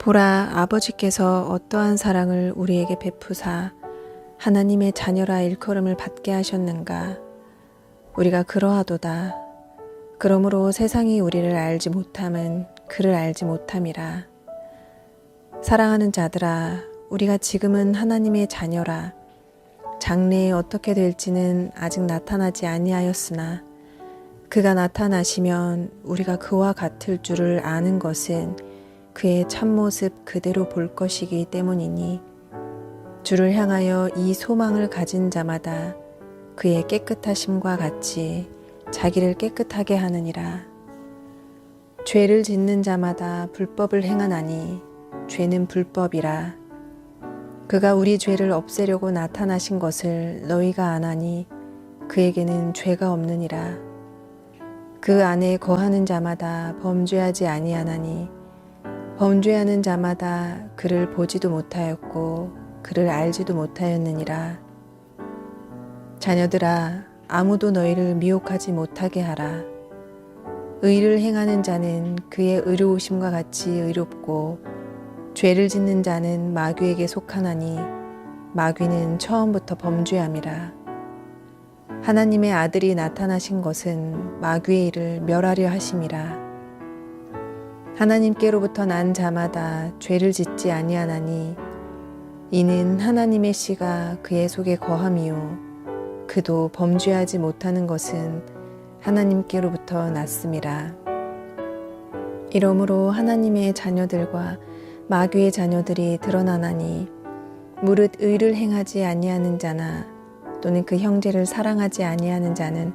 보라, 아버지께서 어떠한 사랑을 우리에게 베푸사 하나님의 자녀라 일컬음을 받게 하셨는가. 우리가 그러하도다. 그러므로 세상이 우리를 알지 못함은 그를 알지 못함이라. 사랑하는 자들아, 우리가 지금은 하나님의 자녀라. 장래에 어떻게 될지는 아직 나타나지 아니하였으나 그가 나타나시면 우리가 그와 같을 줄을 아는 것은 그의 참모습 그대로 볼 것이기 때문이니 주를 향하여 이 소망을 가진 자마다 그의 깨끗하심과 같이 자기를 깨끗하게 하느니라. 죄를 짓는 자마다 불법을 행하나니 죄는 불법이라. 그가 우리 죄를 없애려고 나타나신 것을 너희가 아나니 그에게는 죄가 없느니라. 그 안에 거하는 자마다 범죄하지 아니하나니 범죄하는 자마다 그를 보지도 못하였고 그를 알지도 못하였느니라. 자녀들아, 아무도 너희를 미혹하지 못하게 하라. 의를 행하는 자는 그의 의로우심과 같이 의롭고 죄를 짓는 자는 마귀에게 속하나니 마귀는 처음부터 범죄함이라. 하나님의 아들이 나타나신 것은 마귀의 일을 멸하려 하심이라. 하나님께로부터 난 자마다 죄를 짓지 아니하나니 이는 하나님의 씨가 그의 속에 거함이요 그도 범죄하지 못하는 것은 하나님께로부터 났음이라. 이러므로 하나님의 자녀들과 마귀의 자녀들이 드러나나니 무릇 의를 행하지 아니하는 자나 또는 그 형제를 사랑하지 아니하는 자는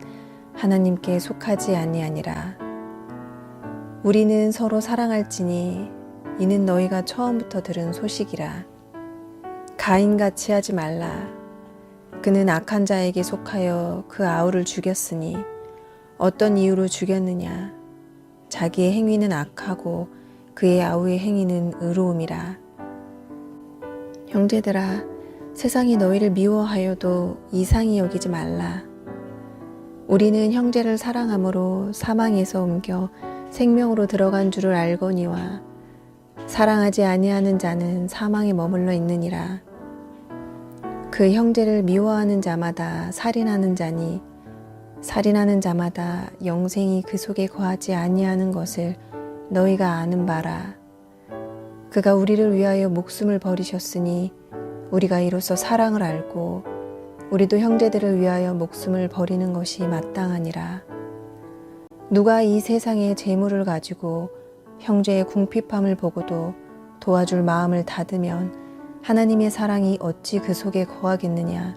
하나님께 속하지 아니하니라. 우리는 서로 사랑할지니 이는 너희가 처음부터 들은 소식이라. 가인같이 하지 말라. 그는 악한 자에게 속하여 그 아우를 죽였으니 어떤 이유로 죽였느냐. 자기의 행위는 악하고 그의 아우의 행위는 의로움이라. 형제들아, 세상이 너희를 미워하여도 이상히 여기지 말라. 우리는 형제를 사랑함으로 사망에서 옮겨 생명으로 들어간 줄을 알거니와 사랑하지 아니하는 자는 사망에 머물러 있느니라. 그 형제를 미워하는 자마다 살인하는 자니 살인하는 자마다 영생이 그 속에 거하지 아니하는 것을 너희가 아는 바라. 그가 우리를 위하여 목숨을 버리셨으니 우리가 이로써 사랑을 알고 우리도 형제들을 위하여 목숨을 버리는 것이 마땅하니라. 누가 이 세상의 재물을 가지고 형제의 궁핍함을 보고도 도와줄 마음을 닫으면 하나님의 사랑이 어찌 그 속에 거하겠느냐.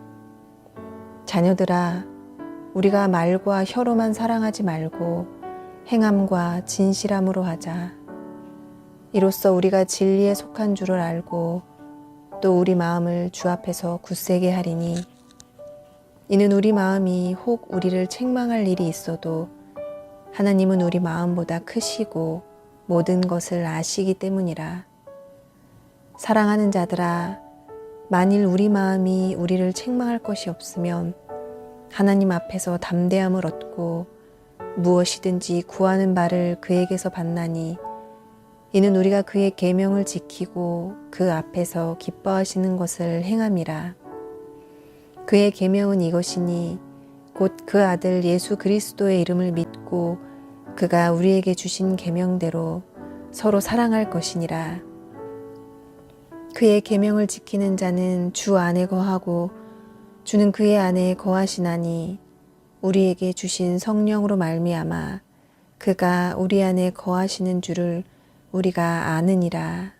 자녀들아, 우리가 말과 혀로만 사랑하지 말고 행함과 진실함으로 하자. 이로써 우리가 진리에 속한 줄을 알고 또 우리 마음을 주 앞에서 굳세게 하리니 이는 우리 마음이 혹 우리를 책망할 일이 있어도 하나님은 우리 마음보다 크시고 모든 것을 아시기 때문이라. 사랑하는 자들아, 만일 우리 마음이 우리를 책망할 것이 없으면 하나님 앞에서 담대함을 얻고 무엇이든지 구하는 바를 그에게서 받나니 이는 우리가 그의 계명을 지키고 그 앞에서 기뻐하시는 것을 행함이라. 그의 계명은 이것이니 곧 그 아들 예수 그리스도의 이름을 믿고 그가 우리에게 주신 계명대로 서로 사랑할 것이니라. 그의 계명을 지키는 자는 주 안에 거하고 주는 그의 안에 거하시나니 우리에게 주신 성령으로 말미암아 그가 우리 안에 거하시는 줄을 우리가 아느니라.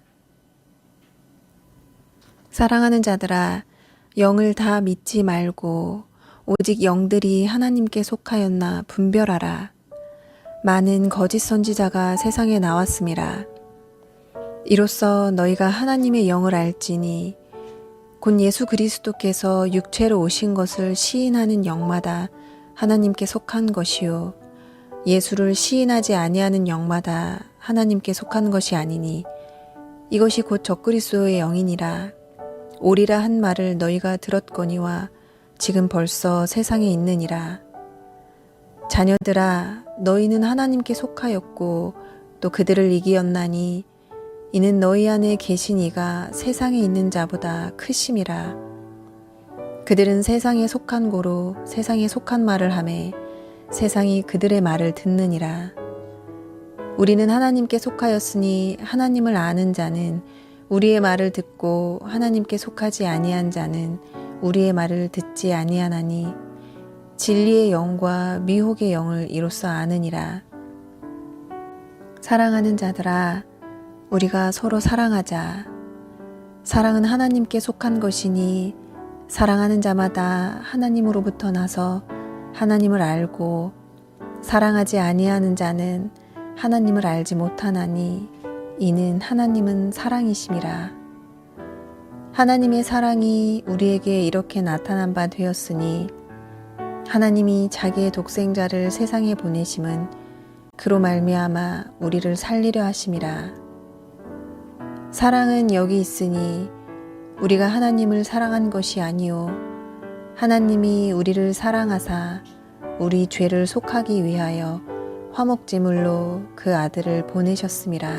사랑하는 자들아, 영을 다 믿지 말고 오직 영들이 하나님께 속하였나 분별하라. 많은 거짓 선지자가 세상에 나왔음이라. 이로써 너희가 하나님의 영을 알지니 곧 예수 그리스도께서 육체로 오신 것을 시인하는 영마다 하나님께 속한 것이요 예수를 시인하지 아니하는 영마다 하나님께 속한 것이 아니니 이것이 곧 적그리스도의 영이니라. 오리라 한 말을 너희가 들었거니와 지금 벌써 세상에 있느니라. 자녀들아, 너희는 하나님께 속하였고 또 그들을 이기었나니 이는 너희 안에 계신 이가 세상에 있는 자보다 크심이라. 그들은 세상에 속한 고로 세상에 속한 말을 하매 세상이 그들의 말을 듣느니라. 우리는 하나님께 속하였으니 하나님을 아는 자는 우리의 말을 듣고 하나님께 속하지 아니한 자는 우리의 말을 듣지 아니하나니 진리의 영과 미혹의 영을 이로써 아느니라. 사랑하는 자들아, 우리가 서로 사랑하자. 사랑은 하나님께 속한 것이니 사랑하는 자마다 하나님으로부터 나서 하나님을 알고 사랑하지 아니하는 자는 하나님을 알지 못하나니 이는 하나님은 사랑이심이라. 하나님의 사랑이 우리에게 이렇게 나타난 바 되었으니 하나님이 자기의 독생자를 세상에 보내심은 그로 말미암아 우리를 살리려 하심이라. 사랑은 여기 있으니 우리가 하나님을 사랑한 것이 아니요 하나님이 우리를 사랑하사 우리 죄를 속하기 위하여 화목제물로 그 아들을 보내셨음이라.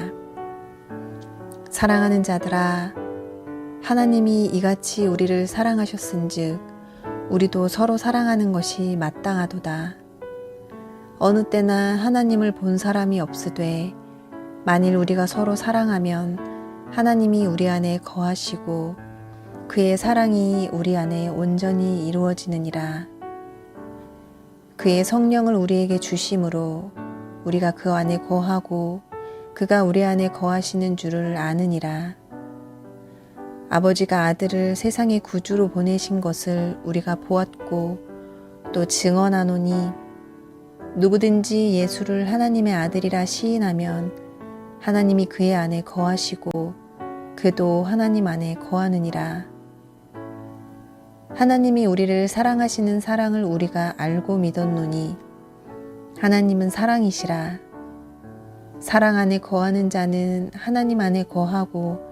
사랑하는 자들아, 하나님이 이같이 우리를 사랑하셨은즉 우리도 서로 사랑하는 것이 마땅하도다. 어느 때나 하나님을 본 사람이 없으되 만일 우리가 서로 사랑하면 하나님이 우리 안에 거하시고 그의 사랑이 우리 안에 온전히 이루어지느니라. 그의 성령을 우리에게 주심으로 우리가 그 안에 거하고 그가 우리 안에 거하시는 줄을 아느니라. 아버지가 아들을 세상의 구주로 보내신 것을 우리가 보았고 또 증언하노니 누구든지 예수를 하나님의 아들이라 시인하면 하나님이 그의 안에 거하시고 그도 하나님 안에 거하느니라. 하나님이 우리를 사랑하시는 사랑을 우리가 알고 믿었노니 하나님은 사랑이시라. 사랑 안에 거하는 자는 하나님 안에 거하고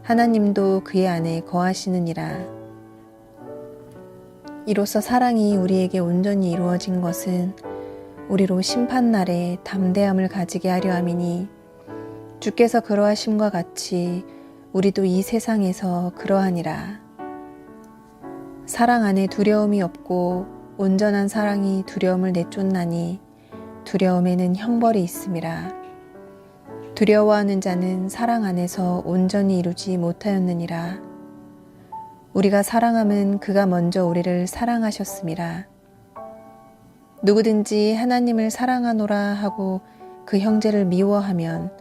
하나님도 그의 안에 거하시느니라. 이로써 사랑이 우리에게 온전히 이루어진 것은 우리로 심판날에 담대함을 가지게 하려 함이니 주께서 그러하심과 같이 우리도 이 세상에서 그러하니라. 사랑 안에 두려움이 없고 온전한 사랑이 두려움을 내쫓나니 두려움에는 형벌이 있음이라. 두려워하는 자는 사랑 안에서 온전히 이루지 못하였느니라. 우리가 사랑함은 그가 먼저 우리를 사랑하셨음이라. 누구든지 하나님을 사랑하노라 하고 그 형제를 미워하면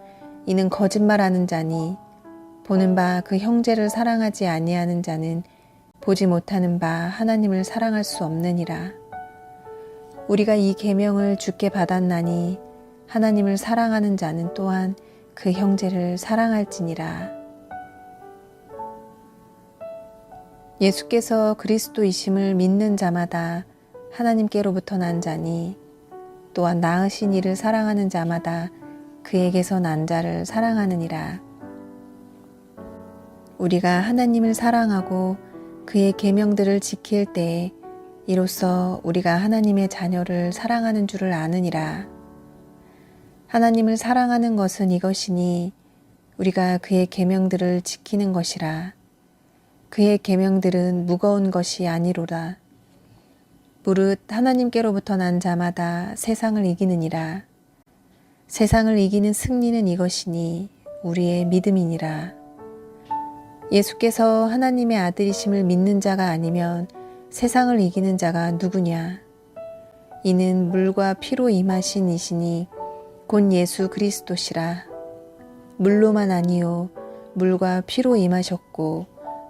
이는 거짓말하는 자니 보는 바 그 형제를 사랑하지 아니하는 자는 보지 못하는 바 하나님을 사랑할 수 없느니라. 우리가 이 계명을 주께 받았나니 하나님을 사랑하는 자는 또한 그 형제를 사랑할지니라. 예수께서 그리스도이심을 믿는 자마다 하나님께로부터 난 자니 또한 낳으신 이를 사랑하는 자마다 그에게서 난 자를 사랑하느니라. 우리가 하나님을 사랑하고 그의 계명들을 지킬 때에 이로써 우리가 하나님의 자녀를 사랑하는 줄을 아느니라. 하나님을 사랑하는 것은 이것이니 우리가 그의 계명들을 지키는 것이라. 그의 계명들은 무거운 것이 아니로라. 무릇 하나님께로부터 난 자마다 세상을 이기느니라. 세상을 이기는 승리는 이것이니 우리의 믿음이니라. 예수께서 하나님의 아들이심을 믿는 자가 아니면 세상을 이기는 자가 누구냐? 이는 물과 피로 임하신 이시니 곧 예수 그리스도시라. 물로만 아니요 물과 피로 임하셨고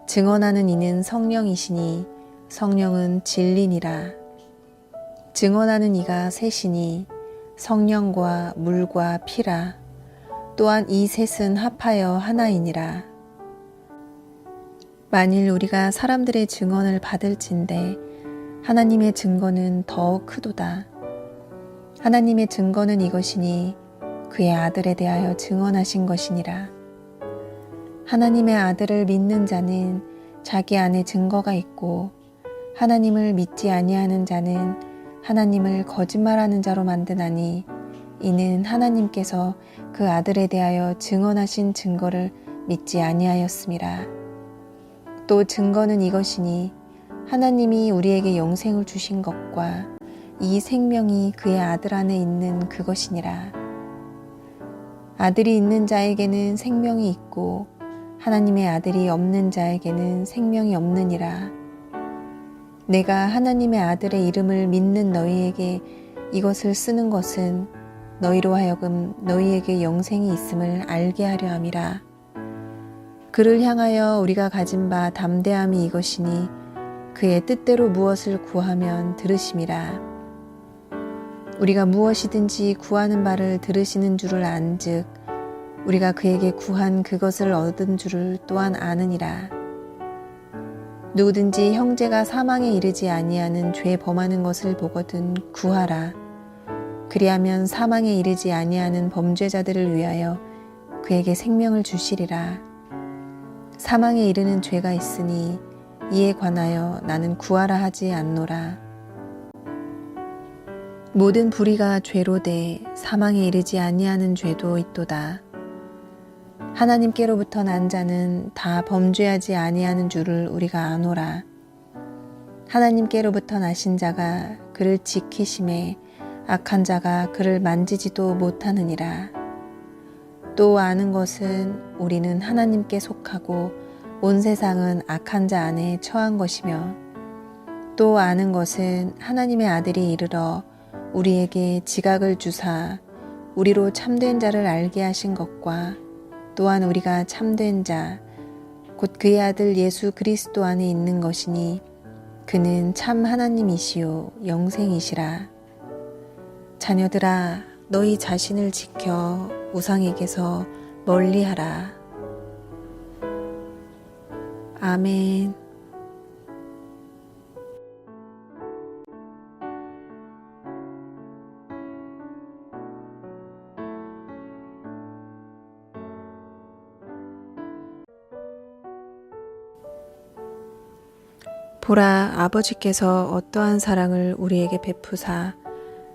증언하는 이는 성령이시니 성령은 진리니라. 증언하는 이가 셋이니 성령과 물과 피라. 또한 이 셋은 합하여 하나이니라. 만일 우리가 사람들의 증언을 받을진대 하나님의 증거는 더욱 크도다. 하나님의 증거는 이것이니 그의 아들에 대하여 증언하신 것이니라. 하나님의 아들을 믿는 자는 자기 안에 증거가 있고 하나님을 믿지 아니하는 자는 하나님을 거짓말하는 자로 만드나니 이는 하나님께서 그 아들에 대하여 증언하신 증거를 믿지 아니하였음이라. 또 증거는 이것이니 하나님이 우리에게 영생을 주신 것과 이 생명이 그의 아들 안에 있는 그것이니라. 아들이 있는 자에게는 생명이 있고 하나님의 아들이 없는 자에게는 생명이 없느니라. 내가 하나님의 아들의 이름을 믿는 너희에게 이것을 쓰는 것은 너희로 하여금 너희에게 영생이 있음을 알게 하려 함이라. 그를 향하여 우리가 가진 바 담대함이 이것이니 그의 뜻대로 무엇을 구하면 들으심이라. 우리가 무엇이든지 구하는 바를 들으시는 줄을 안즉 우리가 그에게 구한 그것을 얻은 줄을 또한 아느니라. 누구든지 형제가 사망에 이르지 아니하는 죄 범하는 것을 보거든 구하라. 그리하면 사망에 이르지 아니하는 범죄자들을 위하여 그에게 생명을 주시리라. 사망에 이르는 죄가 있으니 이에 관하여 나는 구하라 하지 않노라. 모든 불의가 죄로 돼 사망에 이르지 아니하는 죄도 있도다. 하나님께로부터 난 자는 다 범죄하지 아니하는 줄을 우리가 아노라. 하나님께로부터 나신 자가 그를 지키심에 악한 자가 그를 만지지도 못하느니라. 또 아는 것은 우리는 하나님께 속하고 온 세상은 악한 자 안에 처한 것이며 또 아는 것은 하나님의 아들이 이르러 우리에게 지각을 주사 우리로 참된 자를 알게 하신 것과 또한 우리가 참된 자, 곧 그의 아들 예수 그리스도 안에 있는 것이니 그는 참 하나님이시요 영생이시라. 자녀들아, 너희 자신을 지켜 우상에게서 멀리하라. 아멘. 보라, 아버지께서 어떠한 사랑을 우리에게 베푸사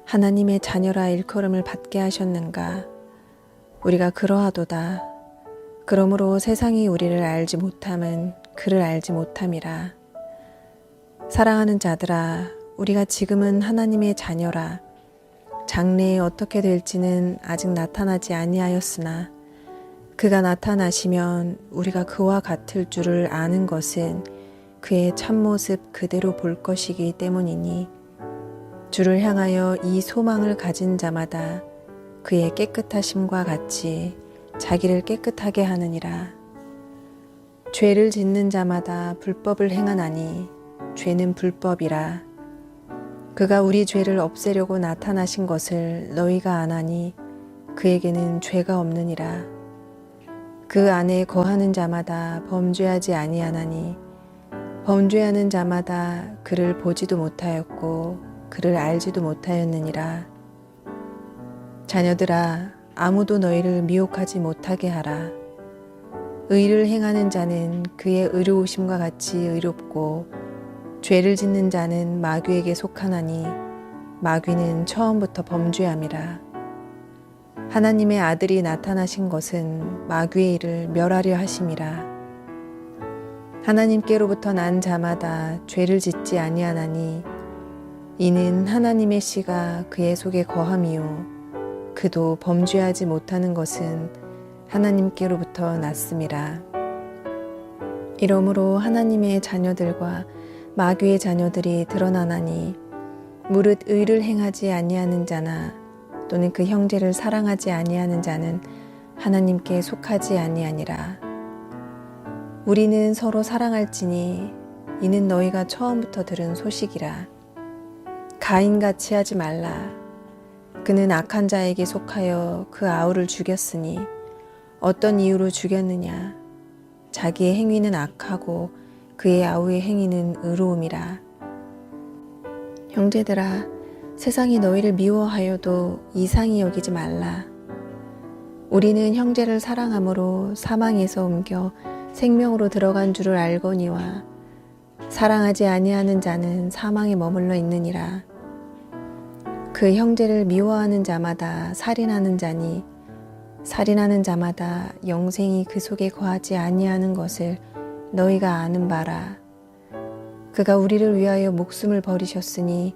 하나님의 자녀라 일컬음을 받게 하셨는가. 우리가 그러하도다. 그러므로 세상이 우리를 알지 못함은 그를 알지 못함이라. 사랑하는 자들아, 우리가 지금은 하나님의 자녀라. 장래에 어떻게 될지는 아직 나타나지 아니하였으나 그가 나타나시면 우리가 그와 같을 줄을 아는 것은 그의 참모습 그대로 볼 것이기 때문이니 주를 향하여 이 소망을 가진 자마다 그의 깨끗하심과 같이 자기를 깨끗하게 하느니라. 죄를 짓는 자마다 불법을 행하나니 죄는 불법이라. 그가 우리 죄를 없애려고 나타나신 것을 너희가 아나니 그에게는 죄가 없느니라. 그 안에 거하는 자마다 범죄하지 아니하나니 범죄하는 자마다 그를 보지도 못하였고 그를 알지도 못하였느니라. 자녀들아, 아무도 너희를 미혹하지 못하게 하라. 의를 행하는 자는 그의 의로우심과 같이 의롭고 죄를 짓는 자는 마귀에게 속하나니 마귀는 처음부터 범죄함이라. 하나님의 아들이 나타나신 것은 마귀의 일을 멸하려 하심이라. 하나님께로부터 난 자마다 죄를 짓지 아니하나니 이는 하나님의 씨가 그의 속에 거함이요 그도 범죄하지 못하는 것은 하나님께로부터 났음이라. 이러므로 하나님의 자녀들과 마귀의 자녀들이 드러나나니 무릇 의를 행하지 아니하는 자나 또는 그 형제를 사랑하지 아니하는 자는 하나님께 속하지 아니하니라. 우리는 서로 사랑할지니 이는 너희가 처음부터 들은 소식이라. 가인같이 하지 말라. 그는 악한 자에게 속하여 그 아우를 죽였으니 어떤 이유로 죽였느냐. 자기의 행위는 악하고 그의 아우의 행위는 의로움이라. 형제들아, 세상이 너희를 미워하여도 이상히 여기지 말라. 우리는 형제를 사랑함으로 사망에서 옮겨 생명으로 들어간 줄을 알거니와 사랑하지 아니하는 자는 사망에 머물러 있느니라. 그 형제를 미워하는 자마다 살인하는 자니 살인하는 자마다 영생이 그 속에 거하지 아니하는 것을 너희가 아는 바라. 그가 우리를 위하여 목숨을 버리셨으니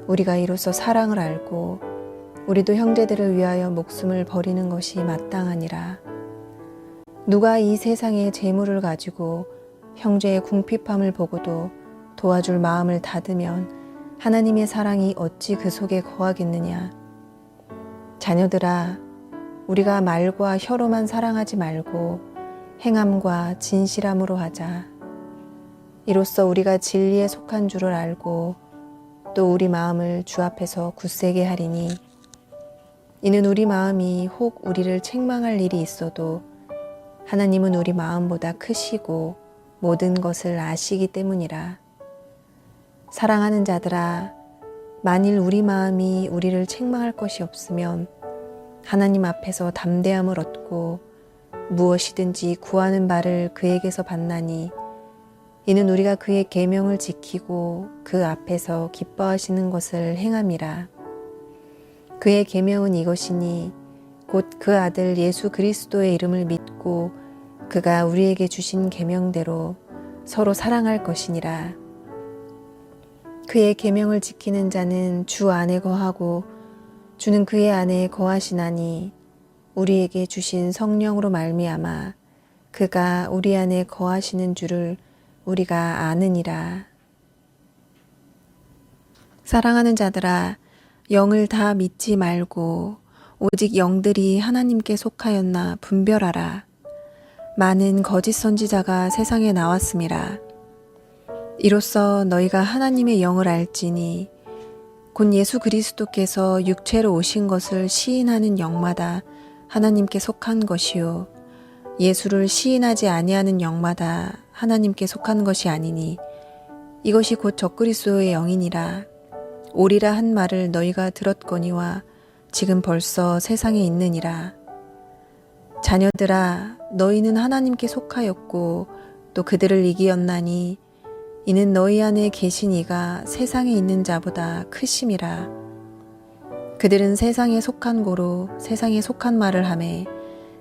우리가 이로써 사랑을 알고 우리도 형제들을 위하여 목숨을 버리는 것이 마땅하니라. 누가 이 세상의 재물을 가지고 형제의 궁핍함을 보고도 도와줄 마음을 닫으면 하나님의 사랑이 어찌 그 속에 거하겠느냐. 자녀들아, 우리가 말과 혀로만 사랑하지 말고 행함과 진실함으로 하자. 이로써 우리가 진리에 속한 줄을 알고 또 우리 마음을 주 앞에서 굳세게 하리니 이는 우리 마음이 혹 우리를 책망할 일이 있어도 하나님은 우리 마음보다 크시고 모든 것을 아시기 때문이라. 사랑하는 자들아, 만일 우리 마음이 우리를 책망할 것이 없으면 하나님 앞에서 담대함을 얻고 무엇이든지 구하는 바를 그에게서 받나니 이는 우리가 그의 계명을 지키고 그 앞에서 기뻐하시는 것을 행함이라. 그의 계명은 이것이니 곧 그 아들 예수 그리스도의 이름을 믿고 그가 우리에게 주신 계명대로 서로 사랑할 것이니라. 그의 계명을 지키는 자는 주 안에 거하고 주는 그의 안에 거하시나니 우리에게 주신 성령으로 말미암아 그가 우리 안에 거하시는 줄을 우리가 아느니라. 사랑하는 자들아, 영을 다 믿지 말고 오직 영들이 하나님께 속하였나 분별하라. 많은 거짓 선지자가 세상에 나왔음이라. 이로써 너희가 하나님의 영을 알지니 곧 예수 그리스도께서 육체로 오신 것을 시인하는 영마다 하나님께 속한 것이요 예수를 시인하지 아니하는 영마다 하나님께 속한 것이 아니니 이것이 곧 적그리스도의 영이니라. 오리라 한 말을 너희가 들었거니와 지금 벌써 세상에 있느니라. 자녀들아, 너희는 하나님께 속하였고 또 그들을 이기었나니 이는 너희 안에 계신 이가 세상에 있는 자보다 크심이라. 그들은 세상에 속한 고로 세상에 속한 말을 하매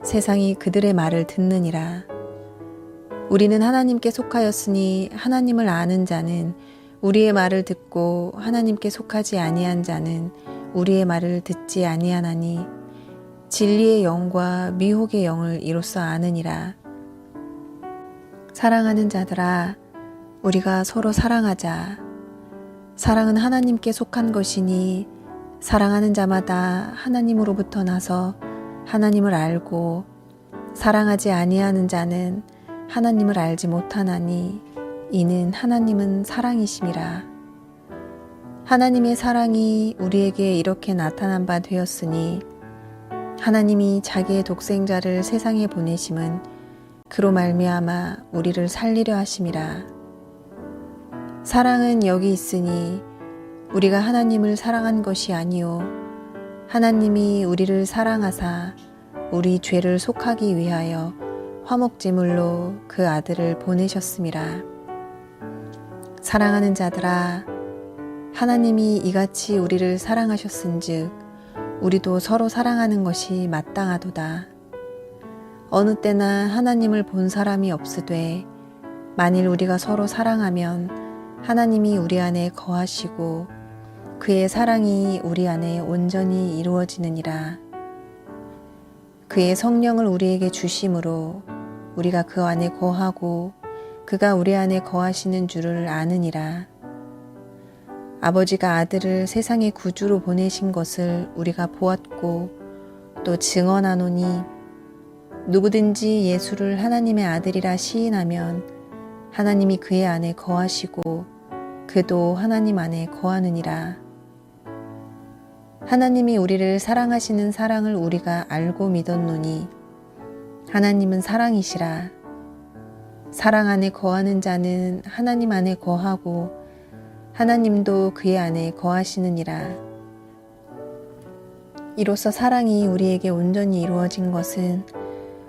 세상이 그들의 말을 듣느니라. 우리는 하나님께 속하였으니 하나님을 아는 자는 우리의 말을 듣고 하나님께 속하지 아니한 자는 우리의 말을 듣지 아니하나니 진리의 영과 미혹의 영을 이로써 아느니라. 사랑하는 자들아, 우리가 서로 사랑하자. 사랑은 하나님께 속한 것이니 사랑하는 자마다 하나님으로부터 나서 하나님을 알고 사랑하지 아니하는 자는 하나님을 알지 못하나니 이는 하나님은 사랑이심이라. 하나님의 사랑이 우리에게 이렇게 나타난 바 되었으니 하나님이 자기의 독생자를 세상에 보내심은 그로 말미암아 우리를 살리려 하심이라. 사랑은 여기 있으니 우리가 하나님을 사랑한 것이 아니요 하나님이 우리를 사랑하사 우리 죄를 속하기 위하여 화목제물로 그 아들을 보내셨음이라. 사랑하는 자들아, 하나님이 이같이 우리를 사랑하셨은즉 우리도 서로 사랑하는 것이 마땅하도다. 어느 때나 하나님을 본 사람이 없으되 만일 우리가 서로 사랑하면 하나님이 우리 안에 거하시고 그의 사랑이 우리 안에 온전히 이루어지느니라. 그의 성령을 우리에게 주심으로 우리가 그 안에 거하고 그가 우리 안에 거하시는 줄을 아느니라. 아버지가 아들을 세상의 구주로 보내신 것을 우리가 보았고 또 증언하노니 누구든지 예수를 하나님의 아들이라 시인하면 하나님이 그의 안에 거하시고 그도 하나님 안에 거하느니라. 하나님이 우리를 사랑하시는 사랑을 우리가 알고 믿었노니 하나님은 사랑이시라. 사랑 안에 거하는 자는 하나님 안에 거하고 하나님도 그의 안에 거하시느니라. 이로써 사랑이 우리에게 온전히 이루어진 것은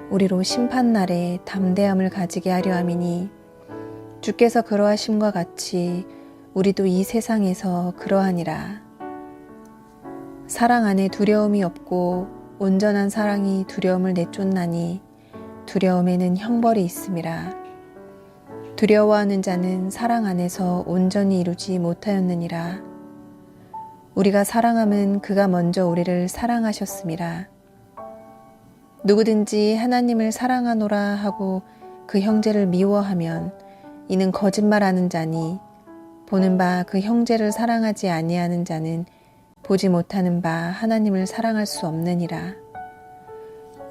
우리로 심판날에 담대함을 가지게 하려 함이니 주께서 그러하심과 같이 우리도 이 세상에서 그러하니라. 사랑 안에 두려움이 없고 온전한 사랑이 두려움을 내쫓나니 두려움에는 형벌이 있음이라. 두려워하는 자는 사랑 안에서 온전히 이루지 못하였느니라. 우리가 사랑함은 그가 먼저 우리를 사랑하셨음이라. 누구든지 하나님을 사랑하노라 하고 그 형제를 미워하면 이는 거짓말하는 자니 보는 바 그 형제를 사랑하지 아니하는 자는 보지 못하는 바 하나님을 사랑할 수 없느니라.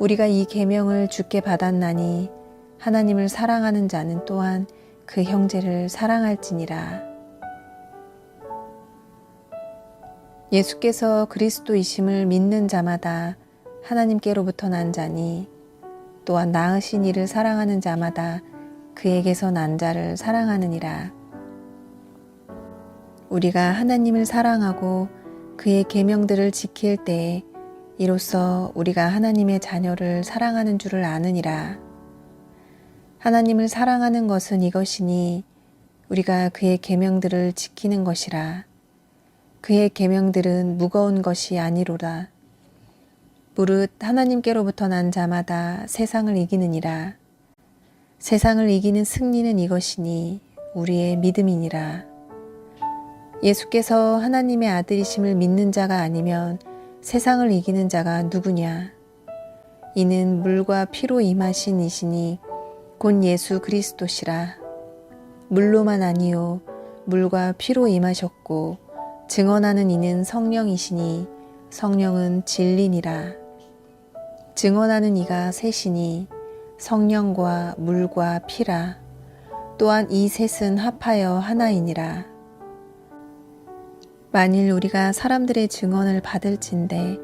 우리가 이 계명을 주께 받았나니 하나님을 사랑하는 자는 또한 그 형제를 사랑할지니라. 예수께서 그리스도이심을 믿는 자마다 하나님께로부터 난 자니 또한 낳으신 이를 사랑하는 자마다 그에게서 난 자를 사랑하느니라. 우리가 하나님을 사랑하고 그의 계명들을 지킬 때에 이로써 우리가 하나님의 자녀를 사랑하는 줄을 아느니라. 하나님을 사랑하는 것은 이것이니 우리가 그의 계명들을 지키는 것이라. 그의 계명들은 무거운 것이 아니로라. 무릇 하나님께로부터 난 자마다 세상을 이기느니라. 세상을 이기는 승리는 이것이니 우리의 믿음이니라. 예수께서 하나님의 아들이심을 믿는 자가 아니면 세상을 이기는 자가 누구냐? 이는 물과 피로 임하신 이시니 곧 예수 그리스도시라. 물로만 아니요 물과 피로 임하셨고 증언하는 이는 성령이시니 성령은 진리니라. 증언하는 이가 셋이니 성령과 물과 피라. 또한 이 셋은 합하여 하나이니라. 만일 우리가 사람들의 증언을 받을진대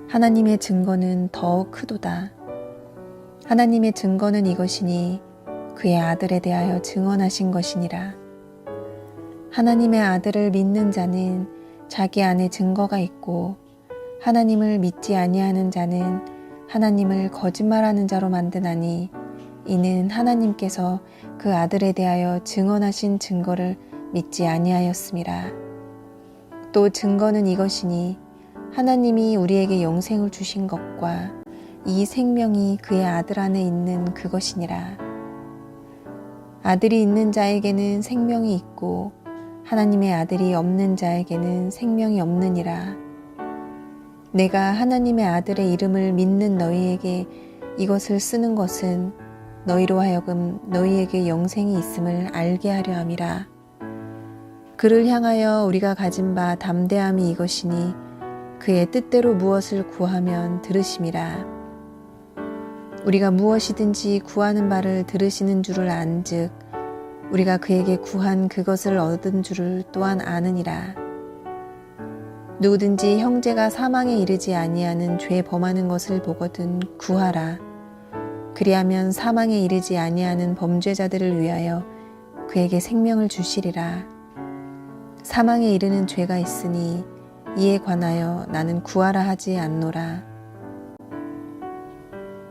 하나님의 증거는 더 크도다. 하나님의 증거는 이것이니 그의 아들에 대하여 증언하신 것이니라. 하나님의 아들을 믿는 자는 자기 안에 증거가 있고 하나님을 믿지 아니하는 자는 하나님을 거짓말하는 자로 만드나니 이는 하나님께서 그 아들에 대하여 증언하신 증거를 믿지 아니하였음이라. 또 증거는 이것이니 하나님이 우리에게 영생을 주신 것과 이 생명이 그의 아들 안에 있는 그것이니라. 아들이 있는 자에게는 생명이 있고 하나님의 아들이 없는 자에게는 생명이 없느니라. 내가 하나님의 아들의 이름을 믿는 너희에게 이것을 쓰는 것은 너희로 하여금 너희에게 영생이 있음을 알게 하려 함이라. 그를 향하여 우리가 가진 바 담대함이 이것이니 그의 뜻대로 무엇을 구하면 들으심이라. 우리가 무엇이든지 구하는 바를 들으시는 줄을 안즉 우리가 그에게 구한 그것을 얻은 줄을 또한 아느니라. 누구든지 형제가 사망에 이르지 아니하는 죄 범하는 것을 보거든 구하라. 그리하면 사망에 이르지 아니하는 범죄자들을 위하여 그에게 생명을 주시리라. 사망에 이르는 죄가 있으니 이에 관하여 나는 구하라 하지 않노라.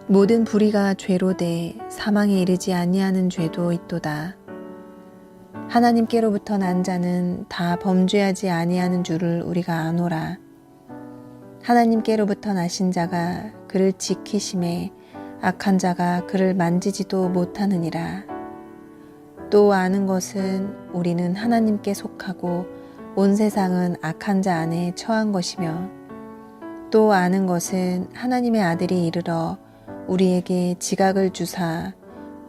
모든 불의가 죄로 돼 사망에 이르지 아니하는 죄도 있도다. 하나님께로부터 난 자는 다 범죄하지 아니하는 줄을 우리가 아노라. 하나님께로부터 나신 자가 그를 지키심에 악한 자가 그를 만지지도 못하느니라. 또 아는 것은 우리는 하나님께 속하고 온 세상은 악한 자 안에 처한 것이며 또 아는 것은 하나님의 아들이 이르러 우리에게 지각을 주사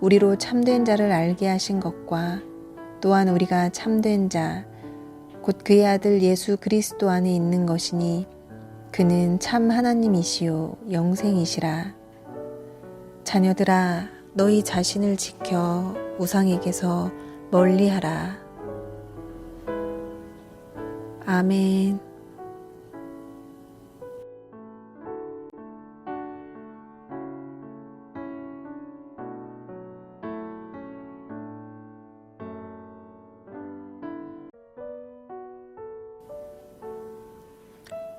우리로 참된 자를 알게 하신 것과 또한 우리가 참된 자 곧 그의 아들 예수 그리스도 안에 있는 것이니 그는 참 하나님이시요 영생이시라. 자녀들아 너희 자신을 지켜 우상에게서 멀리하라. 아멘.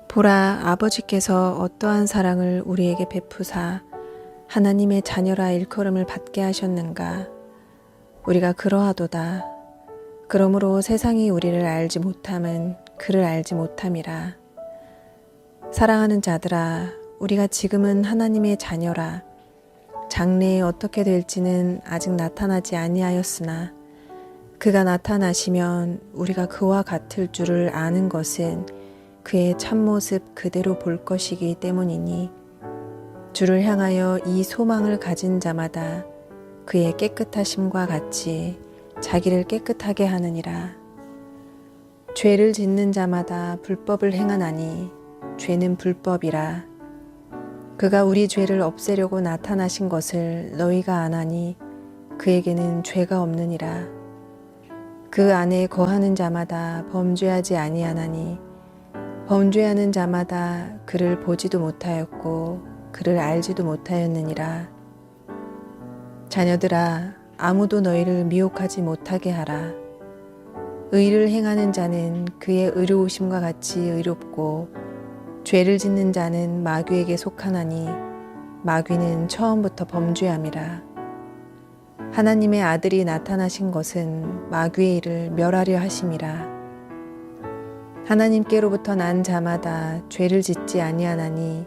보라, 아버지께서 어떠한 사랑을 우리에게 베푸사 하나님의 자녀라 일컬음을 받게 하셨는가. 우리가 그러하도다. 그러므로 세상이 우리를 알지 못함은 그를 알지 못함이라. 사랑하는 자들아, 우리가 지금은 하나님의 자녀라. 장래에 어떻게 될지는 아직 나타나지 아니하였으나 그가 나타나시면 우리가 그와 같을 줄을 아는 것은 그의 참모습 그대로 볼 것이기 때문이니 주를 향하여 이 소망을 가진 자마다 그의 깨끗하심과 같이 자기를 깨끗하게 하느니라. 죄를 짓는 자마다 불법을 행하나니 죄는 불법이라. 그가 우리 죄를 없애려고 나타나신 것을 너희가 아나니 그에게는 죄가 없느니라. 그 안에 거하는 자마다 범죄하지 아니하나니 범죄하는 자마다 그를 보지도 못하였고 그를 알지도 못하였느니라. 자녀들아, 아무도 너희를 미혹하지 못하게 하라. 의를 행하는 자는 그의 의로우심과 같이 의롭고 죄를 짓는 자는 마귀에게 속하나니 마귀는 처음부터 범죄함이라. 하나님의 아들이 나타나신 것은 마귀의 일을 멸하려 하심이라. 하나님께로부터 난 자마다 죄를 짓지 아니하나니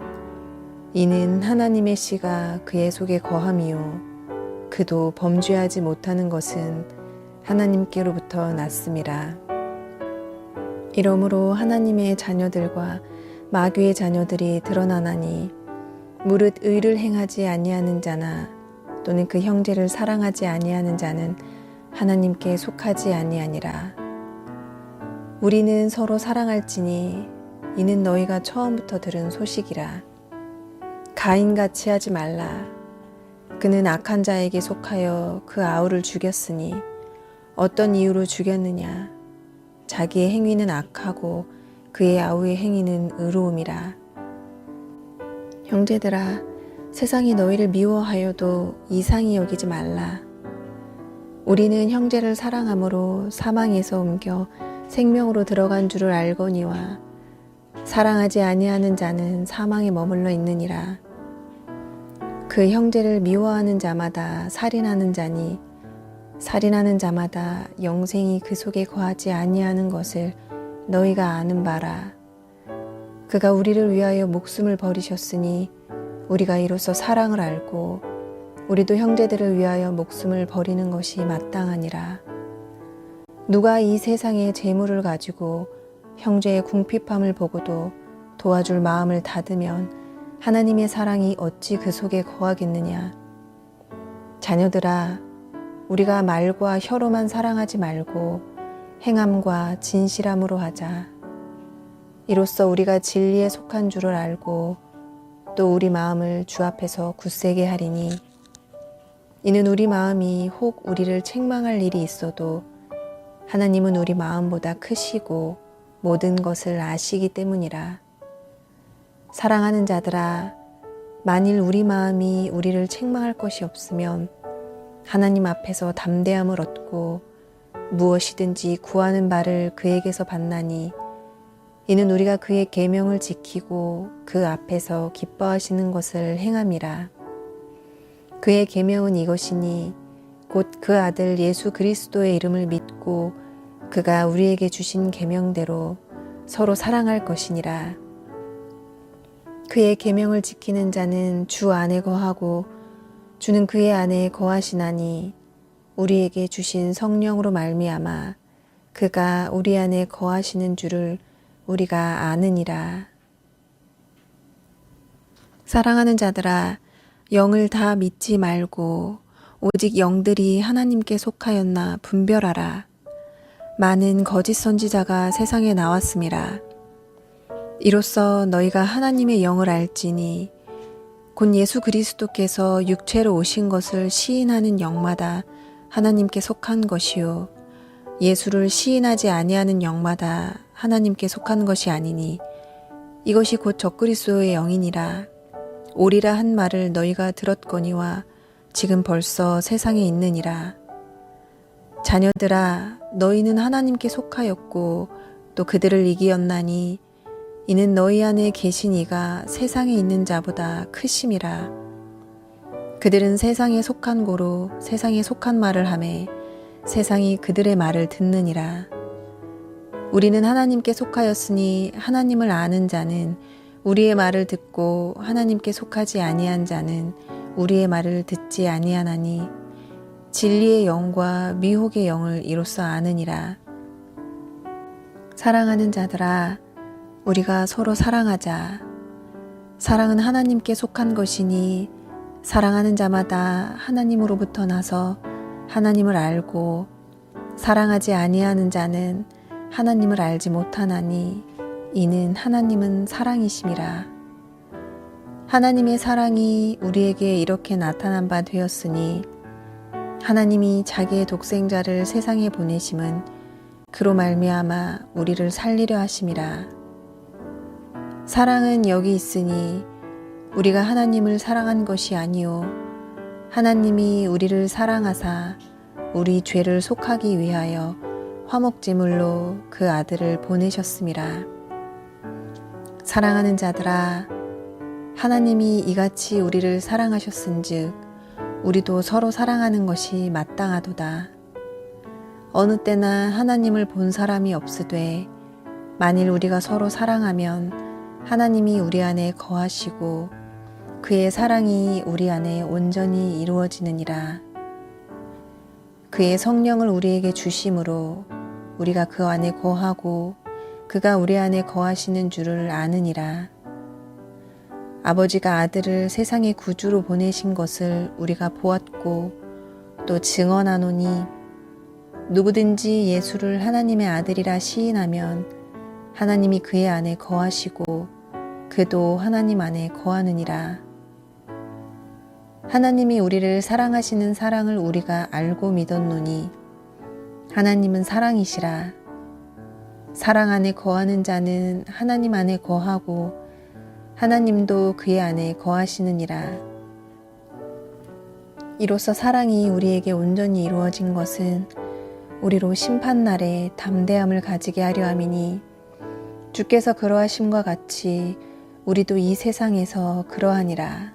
이는 하나님의 씨가 그의 속에 거함이요 그도 범죄하지 못하는 것은 하나님께로부터 났음이라. 이러므로 하나님의 자녀들과 마귀의 자녀들이 드러나나니 무릇 의를 행하지 아니하는 자나 또는 그 형제를 사랑하지 아니하는 자는 하나님께 속하지 아니하니라. 우리는 서로 사랑할지니 이는 너희가 처음부터 들은 소식이라. 가인같이 하지 말라. 그는 악한 자에게 속하여 그 아우를 죽였으니 어떤 이유로 죽였느냐. 자기의 행위는 악하고 그의 아우의 행위는 의로움이라. 형제들아, 세상이 너희를 미워하여도 이상히 여기지 말라. 우리는 형제를 사랑함으로 사망에서 옮겨 생명으로 들어간 줄을 알거니와 사랑하지 아니하는 자는 사망에 머물러 있느니라. 그 형제를 미워하는 자마다 살인하는 자니 살인하는 자마다 영생이 그 속에 거하지 아니하는 것을 너희가 아는 바라. 그가 우리를 위하여 목숨을 버리셨으니 우리가 이로써 사랑을 알고 우리도 형제들을 위하여 목숨을 버리는 것이 마땅하니라. 누가 이 세상의 재물을 가지고 형제의 궁핍함을 보고도 도와줄 마음을 닫으면 하나님의 사랑이 어찌 그 속에 거하겠느냐. 자녀들아, 우리가 말과 혀로만 사랑하지 말고 행함과 진실함으로 하자. 이로써 우리가 진리에 속한 줄을 알고 또 우리 마음을 주 앞에서 굳세게 하리니 이는 우리 마음이 혹 우리를 책망할 일이 있어도 하나님은 우리 마음보다 크시고 모든 것을 아시기 때문이라. 사랑하는 자들아, 만일 우리 마음이 우리를 책망할 것이 없으면 하나님 앞에서 담대함을 얻고 무엇이든지 구하는 바를 그에게서 받나니 이는 우리가 그의 계명을 지키고 그 앞에서 기뻐하시는 것을 행함이라. 그의 계명은 이것이니 곧 그 아들 예수 그리스도의 이름을 믿고 그가 우리에게 주신 계명대로 서로 사랑할 것이니라. 그의 계명을 지키는 자는 주 안에 거하고 주는 그의 안에 거하시나니 우리에게 주신 성령으로 말미암아 그가 우리 안에 거하시는 줄을 우리가 아느니라. 사랑하는 자들아, 영을 다 믿지 말고 오직 영들이 하나님께 속하였나 분별하라. 많은 거짓 선지자가 세상에 나왔음이라. 이로써 너희가 하나님의 영을 알지니 곧 예수 그리스도께서 육체로 오신 것을 시인하는 영마다 하나님께 속한 것이요 예수를 시인하지 아니하는 영마다 하나님께 속한 것이 아니니 이것이 곧 적그리스도의 영이니라. 오리라 한 말을 너희가 들었거니와 지금 벌써 세상에 있느니라. 자녀들아, 너희는 하나님께 속하였고 또 그들을 이기었나니 이는 너희 안에 계신 이가 세상에 있는 자보다 크심이라. 그들은 세상에 속한 고로 세상에 속한 말을 하매 세상이 그들의 말을 듣느니라. 우리는 하나님께 속하였으니 하나님을 아는 자는 우리의 말을 듣고 하나님께 속하지 아니한 자는 우리의 말을 듣지 아니하나니 진리의 영과 미혹의 영을 이로써 아느니라. 사랑하는 자들아, 우리가 서로 사랑하자. 사랑은 하나님께 속한 것이니 사랑하는 자마다 하나님으로부터 나서 하나님을 알고 사랑하지 아니하는 자는 하나님을 알지 못하나니 이는 하나님은 사랑이심이라. 하나님의 사랑이 우리에게 이렇게 나타난 바 되었으니 하나님이 자기의 독생자를 세상에 보내심은 그로 말미암아 우리를 살리려 하심이라. 사랑은 여기 있으니 우리가 하나님을 사랑한 것이 아니요 하나님이 우리를 사랑하사 우리 죄를 속하기 위하여 화목제물로 그 아들을 보내셨음이라. 사랑하는 자들아, 하나님이 이같이 우리를 사랑하셨은즉 우리도 서로 사랑하는 것이 마땅하도다. 어느 때나 하나님을 본 사람이 없으되 만일 우리가 서로 사랑하면 하나님이 우리 안에 거하시고 그의 사랑이 우리 안에 온전히 이루어지느니라. 그의 성령을 우리에게 주심으로 우리가 그 안에 거하고 그가 우리 안에 거하시는 줄을 아느니라. 아버지가 아들을 세상의 구주로 보내신 것을 우리가 보았고 또 증언하노니 누구든지 예수를 하나님의 아들이라 시인하면 하나님이 그의 안에 거하시고 그도 하나님 안에 거하느니라. 하나님이 우리를 사랑하시는 사랑을 우리가 알고 믿었노니 하나님은 사랑이시라. 사랑 안에 거하는 자는 하나님 안에 거하고 하나님도 그의 안에 거하시느니라. 이로써 사랑이 우리에게 온전히 이루어진 것은 우리로 심판날에 담대함을 가지게 하려 함이니 주께서 그러하심과 같이 우리도 이 세상에서 그러하니라.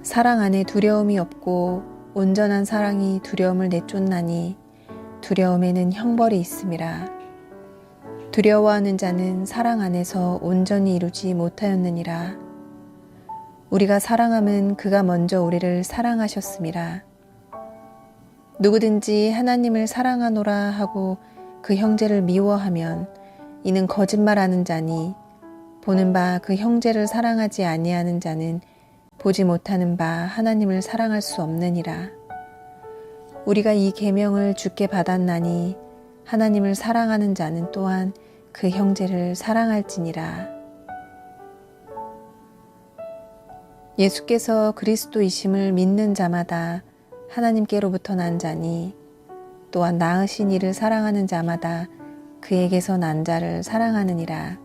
사랑 안에 두려움이 없고 온전한 사랑이 두려움을 내쫓나니 두려움에는 형벌이 있음이라. 두려워하는 자는 사랑 안에서 온전히 이루지 못하였느니라. 우리가 사랑함은 그가 먼저 우리를 사랑하셨음이라. 누구든지 하나님을 사랑하노라 하고 그 형제를 미워하면 이는 거짓말하는 자니 보는 바 그 형제를 사랑하지 아니하는 자는 보지 못하는 바 하나님을 사랑할 수 없느니라. 우리가 이 계명을 주께 받았나니 하나님을 사랑하는 자는 또한 그 형제를 사랑할지니라. 예수께서 그리스도이심을 믿는 자마다 하나님께로부터 난 자니 또한 낳으신 이를 사랑하는 자마다 그에게서 난 자를 사랑하느니라.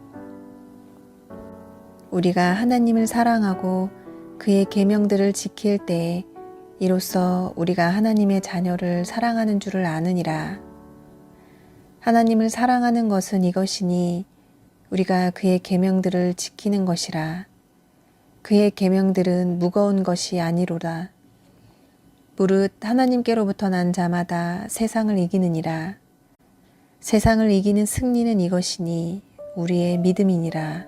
우리가 하나님을 사랑하고 그의 계명들을 지킬 때에 이로써 우리가 하나님의 자녀를 사랑하는 줄을 아느니라. 하나님을 사랑하는 것은 이것이니 우리가 그의 계명들을 지키는 것이라. 그의 계명들은 무거운 것이 아니로라. 무릇 하나님께로부터 난 자마다 세상을 이기느니라. 세상을 이기는 승리는 이것이니 우리의 믿음이니라.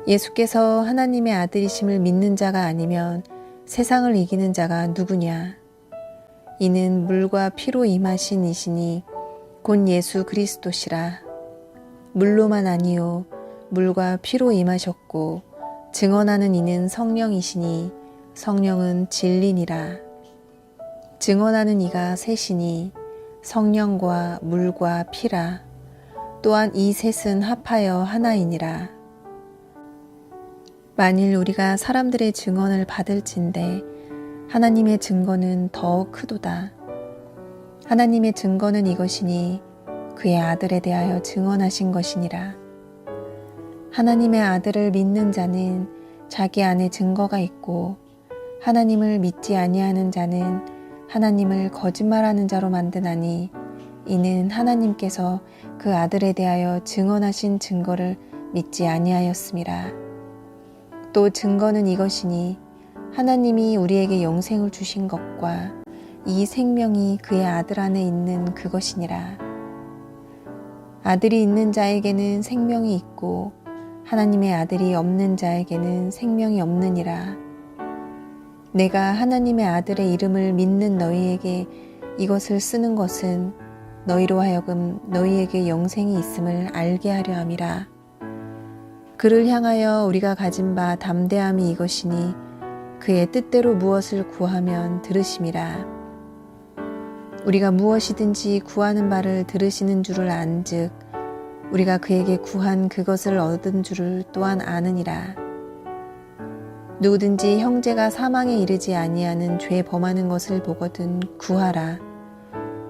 예수께서 하나님의 아들이심을 믿는 자가 아니면 세상을 이기는 자가 누구냐? 이는 물과 피로 임하신 이시니 곧 예수 그리스도시라. 물로만 아니요 물과 피로 임하셨고 증언하는 이는 성령이시니 성령은 진리니라. 증언하는 이가 셋이니 성령과 물과 피라. 또한 이 셋은 합하여 하나이니라. 만일 우리가 사람들의 증언을 받을진대 하나님의 증거는 더욱 크도다. 하나님의 증거는 이것이니 그의 아들에 대하여 증언하신 것이니라. 하나님의 아들을 믿는 자는 자기 안에 증거가 있고 하나님을 믿지 아니하는 자는 하나님을 거짓말하는 자로 만드나니 이는 하나님께서 그 아들에 대하여 증언하신 증거를 믿지 아니하였음이라. 또 증거는 이것이니 하나님이 우리에게 영생을 주신 것과 이 생명이 그의 아들 안에 있는 그것이니라. 아들이 있는 자에게는 생명이 있고 하나님의 아들이 없는 자에게는 생명이 없느니라. 내가 하나님의 아들의 이름을 믿는 너희에게 이것을 쓰는 것은 너희로 하여금 너희에게 영생이 있음을 알게 하려 함이라. 그를 향하여 우리가 가진 바 담대함이 이것이니 그의 뜻대로 무엇을 구하면 들으심이라. 우리가 무엇이든지 구하는 바를 들으시는 줄을 안즉 우리가 그에게 구한 그것을 얻은 줄을 또한 아느니라. 누구든지 형제가 사망에 이르지 아니하는 죄 범하는 것을 보거든 구하라.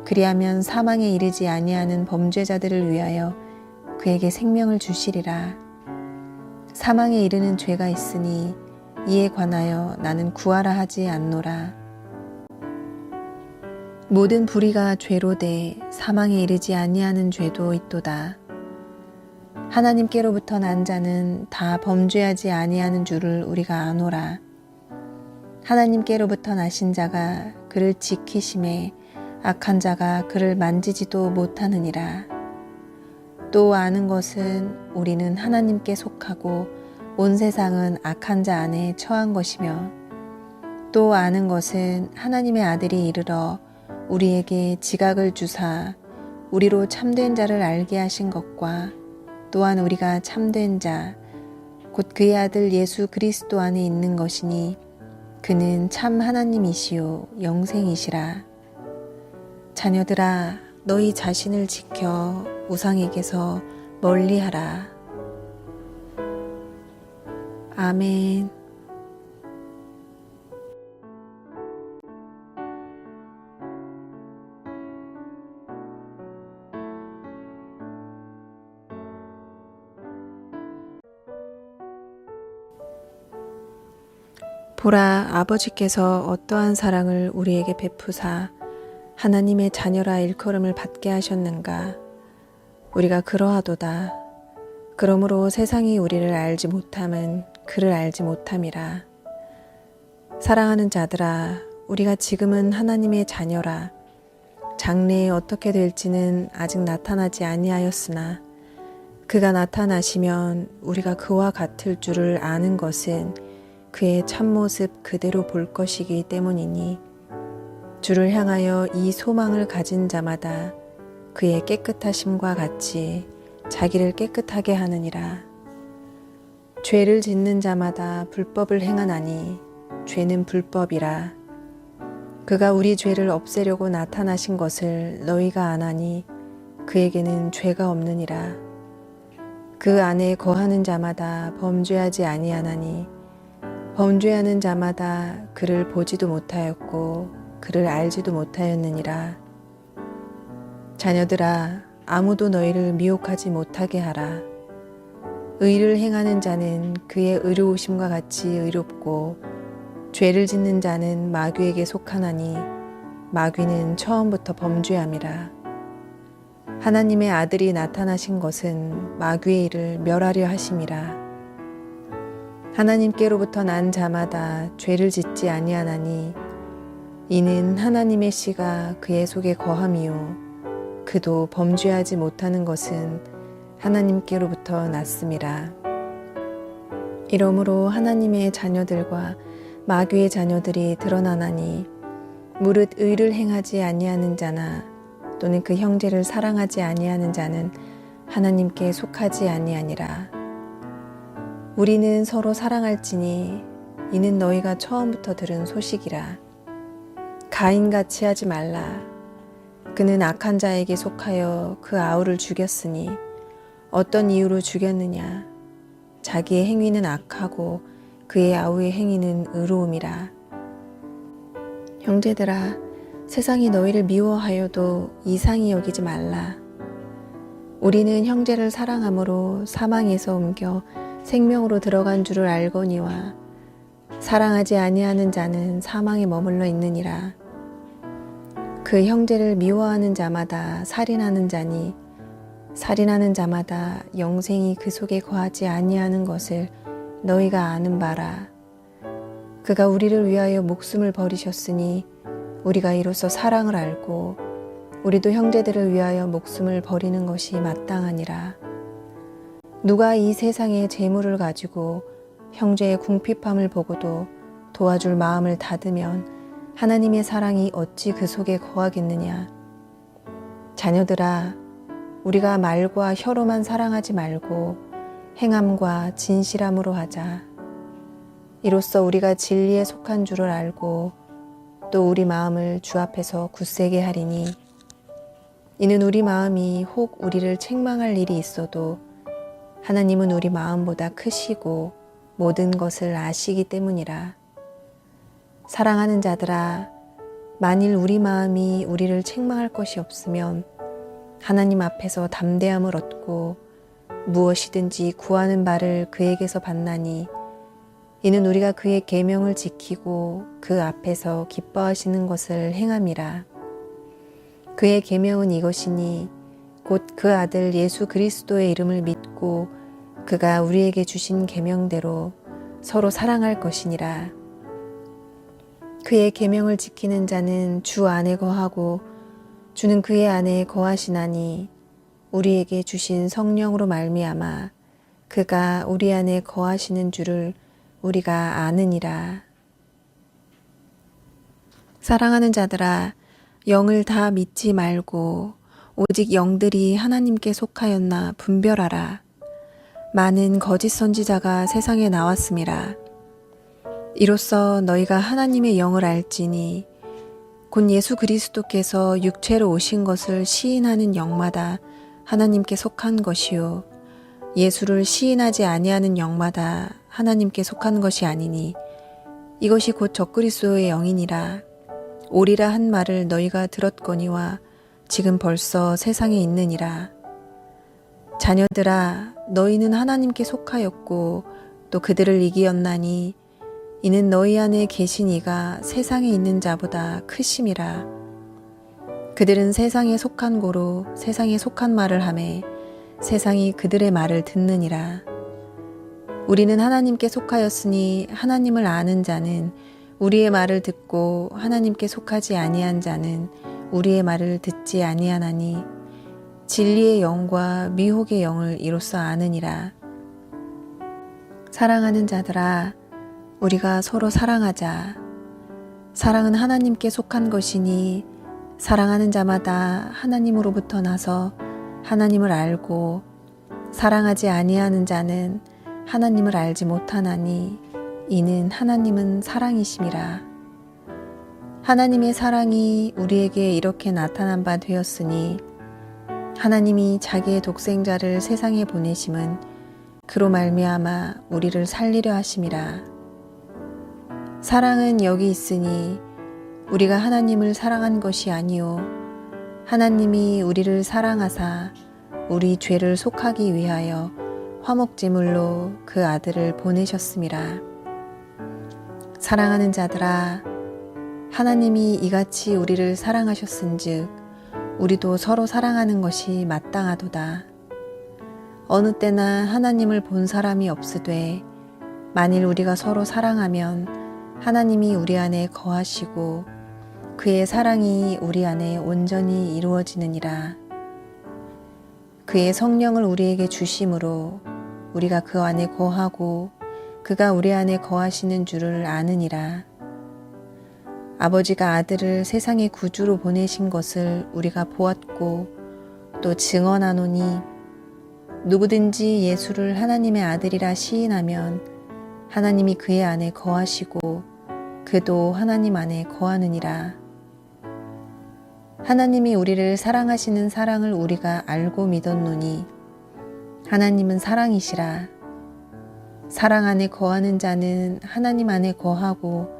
그리하면 사망에 이르지 아니하는 범죄자들을 위하여 그에게 생명을 주시리라. 사망에 이르는 죄가 있으니 이에 관하여 나는 구하라 하지 않노라. 모든 불의가 죄로되 사망에 이르지 아니하는 죄도 있도다. 하나님께로부터 난 자는 다 범죄하지 아니하는 줄을 우리가 아노라. 하나님께로부터 나신 자가 그를 지키심에 악한 자가 그를 만지지도 못하느니라. 또 아는 것은 우리는 하나님께 속하고 온 세상은 악한 자 안에 처한 것이며 또 아는 것은 하나님의 아들이 이르러 우리에게 지각을 주사 우리로 참된 자를 알게 하신 것과 또한 우리가 참된 자, 곧 그의 아들 예수 그리스도 안에 있는 것이니 그는 참 하나님이시요 영생이시라. 자녀들아, 너희 자신을 지켜 우상에게서 멀리하라. 아멘. 보라, 아버지께서 어떠한 사랑을 우리에게 베푸사 하나님의 자녀라 일컬음을 받게 하셨는가. 우리가 그러하도다. 그러므로 세상이 우리를 알지 못함은 그를 알지 못함이라. 사랑하는 자들아, 우리가 지금은 하나님의 자녀라. 장래에 어떻게 될지는 아직 나타나지 아니하였으나 그가 나타나시면 우리가 그와 같을 줄을 아는 것은 그의 참모습 그대로 볼 것이기 때문이니 주를 향하여 이 소망을 가진 자마다 그의 깨끗하심과 같이 자기를 깨끗하게 하느니라. 죄를 짓는 자마다 불법을 행하나니 죄는 불법이라. 그가 우리 죄를 없애려고 나타나신 것을 너희가 아나니 그에게는 죄가 없느니라. 그 안에 거하는 자마다 범죄하지 아니하나니 범죄하는 자마다 그를 보지도 못하였고 그를 알지도 못하였느니라. 자녀들아, 아무도 너희를 미혹하지 못하게 하라. 의를 행하는 자는 그의 의로우심과 같이 의롭고 죄를 짓는 자는 마귀에게 속하나니 마귀는 처음부터 범죄함이라. 하나님의 아들이 나타나신 것은 마귀의 일을 멸하려 하심이라. 하나님께로부터 난 자마다 죄를 짓지 아니하나니 이는 하나님의 씨가 그의 속에 거함이요 그도 범죄하지 못하는 것은 하나님께로부터 났음이라. 이러므로 하나님의 자녀들과 마귀의 자녀들이 드러나나니 무릇 의를 행하지 아니하는 자나 또는 그 형제를 사랑하지 아니하는 자는 하나님께 속하지 아니하니라. 우리는 서로 사랑할지니 이는 너희가 처음부터 들은 소식이라. 가인같이 하지 말라. 그는 악한 자에게 속하여 그 아우를 죽였으니 어떤 이유로 죽였느냐. 자기의 행위는 악하고 그의 아우의 행위는 의로움이라. 형제들아, 세상이 너희를 미워하여도 이상히 여기지 말라. 우리는 형제를 사랑함으로 사망에서 옮겨 생명으로 들어간 줄을 알거니와 사랑하지 아니하는 자는 사망에 머물러 있느니라. 그 형제를 미워하는 자마다 살인하는 자니 살인하는 자마다 영생이 그 속에 거하지 아니하는 것을 너희가 아는 바라. 그가 우리를 위하여 목숨을 버리셨으니 우리가 이로써 사랑을 알고 우리도 형제들을 위하여 목숨을 버리는 것이 마땅하니라. 누가 이 세상의 재물을 가지고 형제의 궁핍함을 보고도 도와줄 마음을 닫으면 하나님의 사랑이 어찌 그 속에 거하겠느냐. 자녀들아, 우리가 말과 혀로만 사랑하지 말고 행함과 진실함으로 하자. 이로써 우리가 진리에 속한 줄을 알고 또 우리 마음을 주 앞에서 굳세게 하리니, 이는 우리 마음이 혹 우리를 책망할 일이 있어도 하나님은 우리 마음보다 크시고 모든 것을 아시기 때문이라. 사랑하는 자들아, 만일 우리 마음이 우리를 책망할 것이 없으면 하나님 앞에서 담대함을 얻고 무엇이든지 구하는 바를 그에게서 받나니, 이는 우리가 그의 계명을 지키고 그 앞에서 기뻐하시는 것을 행함이라. 그의 계명은 이것이니 곧 그 아들 예수 그리스도의 이름을 믿고 그가 우리에게 주신 계명대로 서로 사랑할 것이니라. 그의 계명을 지키는 자는 주 안에 거하고 주는 그의 안에 거하시나니, 우리에게 주신 성령으로 말미암아 그가 우리 안에 거하시는 줄을 우리가 아느니라. 사랑하는 자들아, 영을 다 믿지 말고 오직 영들이 하나님께 속하였나 분별하라. 많은 거짓 선지자가 세상에 나왔음이라. 이로써 너희가 하나님의 영을 알지니 곧 예수 그리스도께서 육체로 오신 것을 시인하는 영마다 하나님께 속한 것이요, 예수를 시인하지 아니하는 영마다 하나님께 속한 것이 아니니, 이것이 곧 적그리스도의 영이니라. 오리라 한 말을 너희가 들었거니와 지금 벌써 세상에 있느니라. 자녀들아, 너희는 하나님께 속하였고 또 그들을 이기었나니, 이는 너희 안에 계신 이가 세상에 있는 자보다 크심이라. 그들은 세상에 속한 고로 세상에 속한 말을 하매 세상이 그들의 말을 듣느니라. 우리는 하나님께 속하였으니 하나님을 아는 자는 우리의 말을 듣고 하나님께 속하지 아니한 자는 우리의 말을 듣지 아니하나니, 진리의 영과 미혹의 영을 이로써 아느니라. 사랑하는 자들아, 우리가 서로 사랑하자. 사랑은 하나님께 속한 것이니 사랑하는 자마다 하나님으로부터 나서 하나님을 알고, 사랑하지 아니하는 자는 하나님을 알지 못하나니, 이는 하나님은 사랑이심이라. 하나님의 사랑이 우리에게 이렇게 나타난 바 되었으니, 하나님이 자기의 독생자를 세상에 보내심은 그로 말미암아 우리를 살리려 하심이라. 사랑은 여기 있으니 우리가 하나님을 사랑한 것이 아니요, 하나님이 우리를 사랑하사 우리 죄를 속하기 위하여 화목제물로 그 아들을 보내셨음이라. 사랑하는 자들아, 하나님이 이같이 우리를 사랑하셨은즉 우리도 서로 사랑하는 것이 마땅하도다. 어느 때나 하나님을 본 사람이 없으되, 만일 우리가 서로 사랑하면 하나님이 우리 안에 거하시고 그의 사랑이 우리 안에 온전히 이루어지느니라. 그의 성령을 우리에게 주심으로 우리가 그 안에 거하고 그가 우리 안에 거하시는 줄을 아느니라. 아버지가 아들을 세상의 구주로 보내신 것을 우리가 보았고 또 증언하노니, 누구든지 예수를 하나님의 아들이라 시인하면 하나님이 그의 안에 거하시고 그도 하나님 안에 거하느니라. 하나님이 우리를 사랑하시는 사랑을 우리가 알고 믿었노니, 하나님은 사랑이시라. 사랑 안에 거하는 자는 하나님 안에 거하고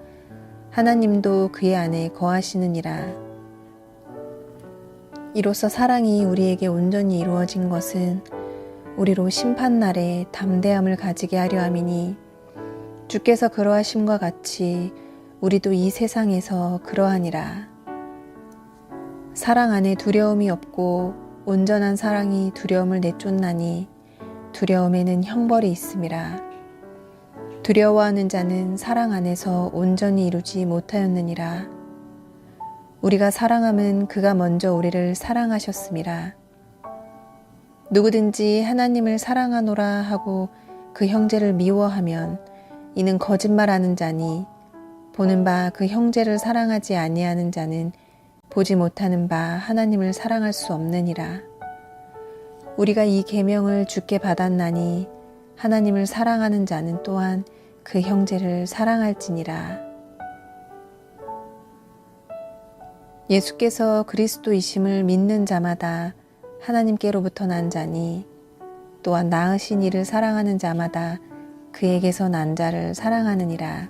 하나님도 그의 안에 거하시느니라. 이로써 사랑이 우리에게 온전히 이루어진 것은 우리로 심판날에 담대함을 가지게 하려 함이니, 주께서 그러하심과 같이 우리도 이 세상에서 그러하니라. 사랑 안에 두려움이 없고 온전한 사랑이 두려움을 내쫓나니, 두려움에는 형벌이 있음이라. 두려워하는 자는 사랑 안에서 온전히 이루지 못하였느니라. 우리가 사랑함은 그가 먼저 우리를 사랑하셨음이라. 누구든지 하나님을 사랑하노라 하고 그 형제를 미워하면 이는 거짓말하는 자니 보는 바 그 형제를 사랑하지 아니하는 자는 보지 못하는 바 하나님을 사랑할 수 없느니라. 우리가 이 계명을 주께 받았나니 하나님을 사랑하는 자는 또한 그 형제를 사랑할지니라. 예수께서 그리스도이심을 믿는 자마다 하나님께로부터 난 자니 또한 낳으신 이를 사랑하는 자마다 그에게서 난 자를 사랑하느니라.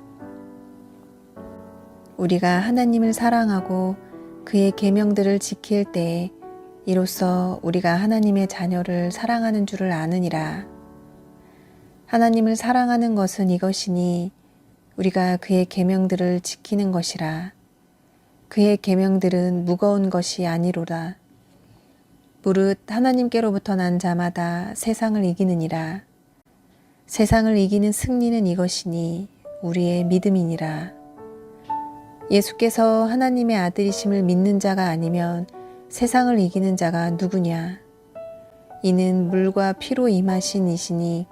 우리가 하나님을 사랑하고 그의 계명들을 지킬 때에 이로써 우리가 하나님의 자녀를 사랑하는 줄을 아느니라. 하나님을 사랑하는 것은 이것이니 우리가 그의 계명들을 지키는 것이라. 그의 계명들은 무거운 것이 아니로라. 무릇 하나님께로부터 난 자마다 세상을 이기느니라. 세상을 이기는 승리는 이것이니 우리의 믿음이니라. 예수께서 하나님의 아들이심을 믿는 자가 아니면 세상을 이기는 자가 누구냐? 이는 물과 피로 임하신 이시니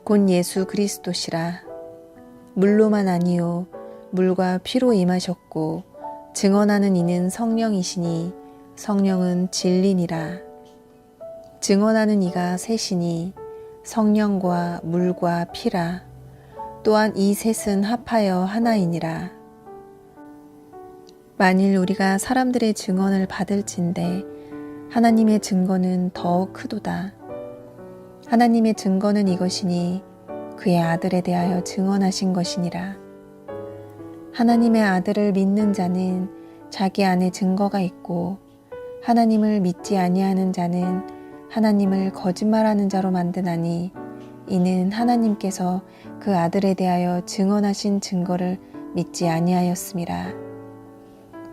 곧 예수 그리스도시라. 물로만 아니요 물과 피로 임하셨고 증언하는 이는 성령이시니 성령은 진리니라. 증언하는 이가 셋이니 성령과 물과 피라. 또한 이 셋은 합하여 하나이니라. 만일 우리가 사람들의 증언을 받을진대 하나님의 증거는 더욱 크도다. 하나님의 증거는 이것이니 그의 아들에 대하여 증언하신 것이니라. 하나님의 아들을 믿는 자는 자기 안에 증거가 있고 하나님을 믿지 아니하는 자는 하나님을 거짓말하는 자로 만드나니 이는 하나님께서 그 아들에 대하여 증언하신 증거를 믿지 아니하였음이라.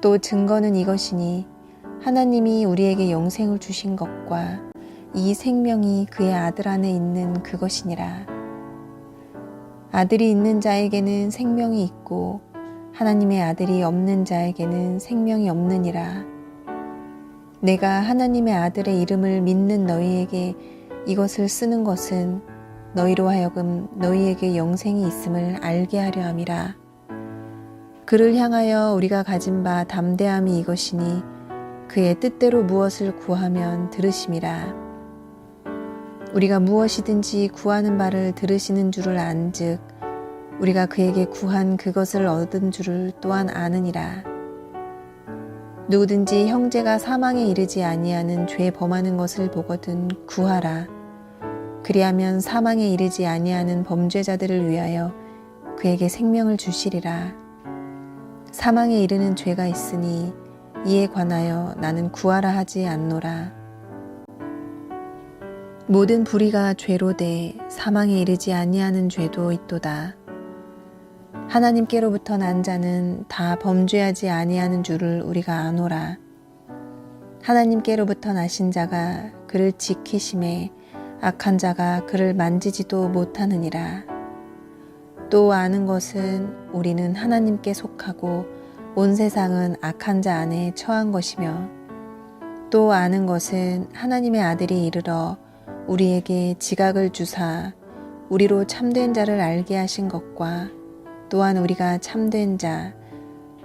또 증거는 이것이니 하나님이 우리에게 영생을 주신 것과 이 생명이 그의 아들 안에 있는 그것이니라. 아들이 있는 자에게는 생명이 있고 하나님의 아들이 없는 자에게는 생명이 없느니라. 내가 하나님의 아들의 이름을 믿는 너희에게 이것을 쓰는 것은 너희로 하여금 너희에게 영생이 있음을 알게 하려 함이라. 그를 향하여 우리가 가진 바 담대함이 이것이니 그의 뜻대로 무엇을 구하면 들으심이라. 우리가 무엇이든지 구하는 바를 들으시는 줄을 안즉 우리가 그에게 구한 그것을 얻은 줄을 또한 아느니라. 누구든지 형제가 사망에 이르지 아니하는 죄 범하는 것을 보거든 구하라. 그리하면 사망에 이르지 아니하는 범죄자들을 위하여 그에게 생명을 주시리라. 사망에 이르는 죄가 있으니 이에 관하여 나는 구하라 하지 않노라. 모든 불의가 죄로 돼 사망에 이르지 아니하는 죄도 있도다. 하나님께로부터 난 자는 다 범죄하지 아니하는 줄을 우리가 아노라. 하나님께로부터 나신 자가 그를 지키심에 악한 자가 그를 만지지도 못하느니라. 또 아는 것은 우리는 하나님께 속하고 온 세상은 악한 자 안에 처한 것이며 또 아는 것은 하나님의 아들이 이르러 우리에게 지각을 주사 우리로 참된 자를 알게 하신 것과 또한 우리가 참된 자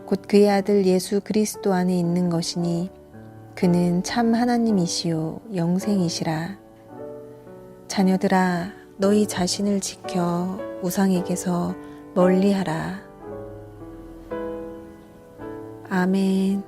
곧 그의 아들 예수 그리스도 안에 있는 것이니 그는 참 하나님이시요 영생이시라. 자녀들아 너희 자신을 지켜 우상에게서 멀리하라. 아멘.